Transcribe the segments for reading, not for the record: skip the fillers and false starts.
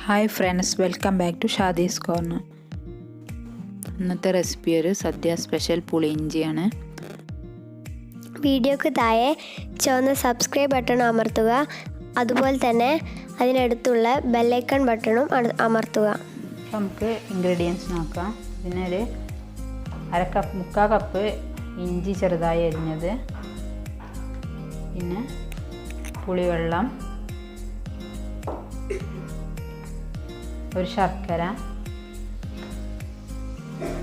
Hi friends, welcome back to Shadi's corner. ഇന്നത്തെ recipe ഒരു സദ്യ സ്പെഷ്യൽ പുളിയിഞ്ചിയാണ്. വീഡിയോക്ക് താഴെ ചുവന്ന സബ്സ്ക്രൈബ് ബട്ടൺ അമർത്തുക. അതുപോലെ തന്നെ അതിനടുത്തുള്ള ബെല്ലൈക്കൺ ബട്ടണും അമർത്തുക. നമുക്ക് ഇൻഗ്രീഡിയൻസ് നോക്കാം. ഇതിനൊരു മുക്കാൽ കപ്പ് ഇഞ്ചി ചെറുതായി അരിഞ്ഞത്, പിന്നെ പുളിവെള്ളം, ഒരു ശർക്കര,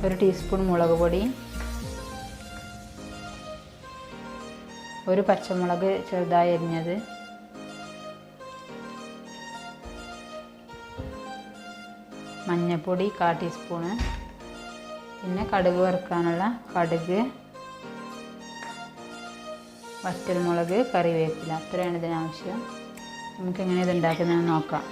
ഒരു ടീസ്പൂൺ മുളക് പൊടി, ഒരു പച്ചമുളക് ചെറുതായി അരിഞ്ഞത്, മഞ്ഞൾപ്പൊടി 1/4 ടീസ്പൂണ്, പിന്നെ കടുക് വറുക്കാനുള്ള കടുക്, വറ്റൽമുളക്, കറിവേപ്പില. അത്രയാണ് ഇതിനാവശ്യം. നമുക്കെങ്ങനെ ഇത് ഉണ്ടാക്കുന്നതെന്ന് നോക്കാം.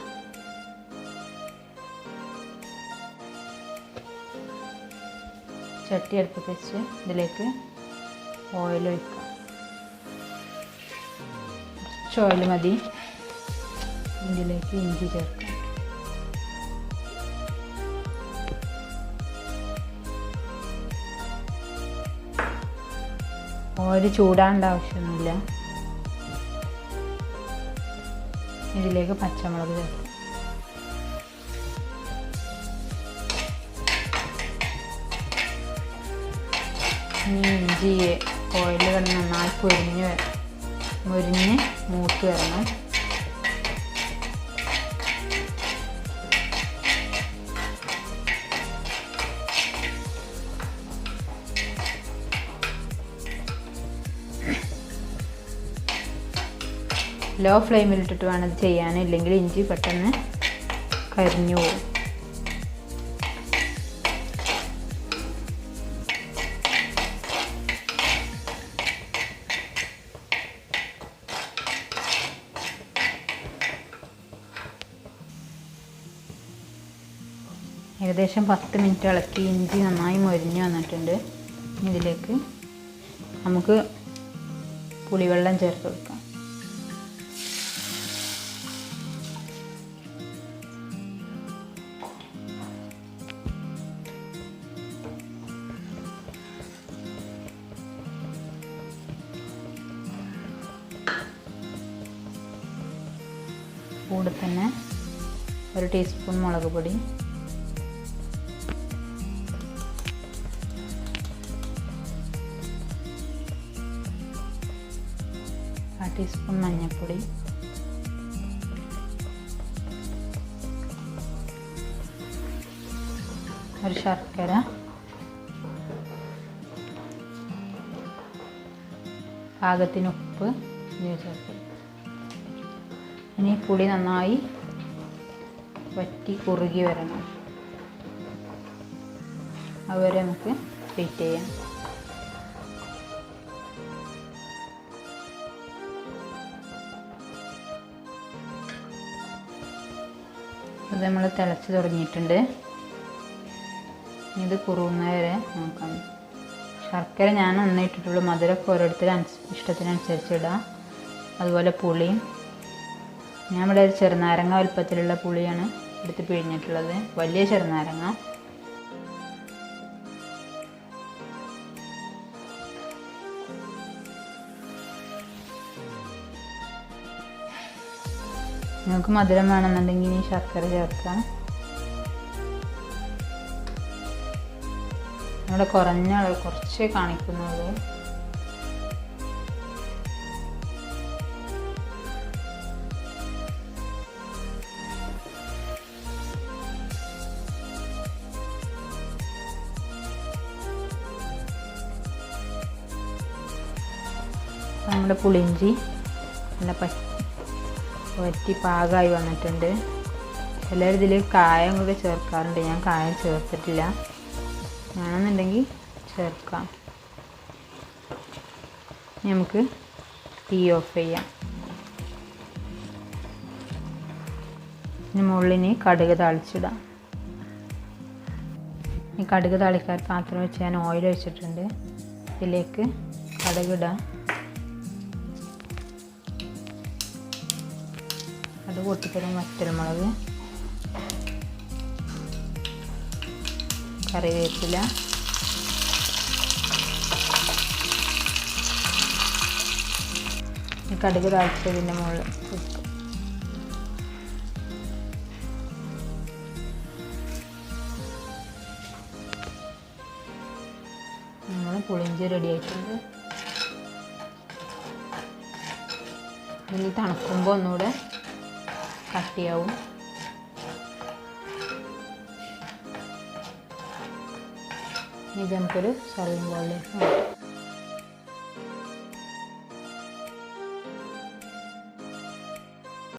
ചട്ടി അടുപ്പത്ത് വെച്ച് ഇതിലേക്ക് ഓയിൽ ഒഴിക്കാം. കുറച്ച് ഓയിൽ മതി. ഇതിലേക്ക് ഇഞ്ചി ചേർക്കാം. ഓയിൽ ചൂടാണ്ട ആവശ്യമൊന്നുമില്ല. ഇതിലേക്ക് പച്ചമുളക് ചേർക്കാം. ഇഞ്ചി ഓയിൽ കിടന്ന് നന്നായി മുരിഞ്ഞ് മൂത്ത് വരണം. ലോ ഫ്ലെയിമിലിട്ടിട്ട് വേണം ഇത് ചെയ്യാൻ, ഇല്ലെങ്കിൽ ഇഞ്ചി പെട്ടെന്ന് കരിഞ്ഞു പോകും. ഏകദേശം 10 മിനിറ്റ് ഇളക്കി ഇഞ്ചി നന്നായി മൊരിഞ്ഞ് വന്നിട്ടുണ്ട്. ഇതിലേക്ക് നമുക്ക് പുളിവെള്ളം ചേർത്ത് കൊടുക്കാം. കൂടെ തന്നെ ഒരു ടീസ്പൂൺ മുളക് പൊടി, ടീസ്പൂൺ മഞ്ഞൾപ്പൊടി, ഒരു ശർക്കര, പാകത്തിന് ഉപ്പ് ചേർക്കും. ഇനി പുളി നന്നായി വറ്റി കുറുകി വരണം. അതുവരെ നമുക്ക് വെയിറ്റ് ചെയ്യാം. ഇത് നമ്മൾ തിളച്ച് തുടങ്ങിയിട്ടുണ്ട്. ഇത് കുറുകുന്ന വരെ നോക്കാം. ശർക്കര ഞാൻ ഒന്നേ ഇട്ടിട്ടുള്ളൂ. മധുരമൊക്കെ ഓരോരുത്തരും ഇഷ്ടത്തിനനുസരിച്ച് ഇടാം. അതുപോലെ പുളിയും ഞാൻ ഇവിടെ ഒരു ചെറുനാരങ്ങ വലുപ്പത്തിലുള്ള പുളിയാണ് എടുത്ത് പിഴിഞ്ഞിട്ടുള്ളത്, വലിയ ചെറുനാരങ്ങ. നിങ്ങൾക്ക് മധുരം വേണമെന്നുണ്ടെങ്കിൽ ഈ ശർക്കര ചേർക്കാം. ഇവിടെ കുറഞ്ഞ കുറച്ച് കാണിക്കുന്നുള്ളൂ. നമ്മുടെ പുളിയിഞ്ചി നല്ല വറ്റി പാകമായി വന്നിട്ടുണ്ട്. എല്ലാവരും ഇതിൽ കായം കൂടെ ചേർക്കാറുണ്ട്. ഞാൻ കായം ചേർത്തിട്ടില്ല. വേണമെന്നുണ്ടെങ്കിൽ ചേർക്കാം. നമുക്ക് തീ ഓഫ് ചെയ്യാം. ഇനി മുകളിന് കടുക് താളിച്ചിടാം. ഈ കടുക് താളിക്കാൻ പാത്രം വെച്ച് ഞാൻ ഓയിൽ ഒഴിച്ചിട്ടുണ്ട്. ഇതിലേക്ക് കടുക് ഇടാം. അത് പൊട്ടിത്തരും വറ്റൽമുളക്, കറിവേപ്പില, കടുക് താളിച്ചതിൻ്റെ മുകളിൽ ഇട്ട് നമ്മൾ പുളിഞ്ചി റെഡി ആയിട്ടുണ്ട്. ഇനി തണുക്കുമ്പോൾ ഒന്നുകൂടെ കട്ടിയാവും. ഇത് നമുക്കൊരു സർവിങ് ബൗളിലേക്ക് മാറ്റാം.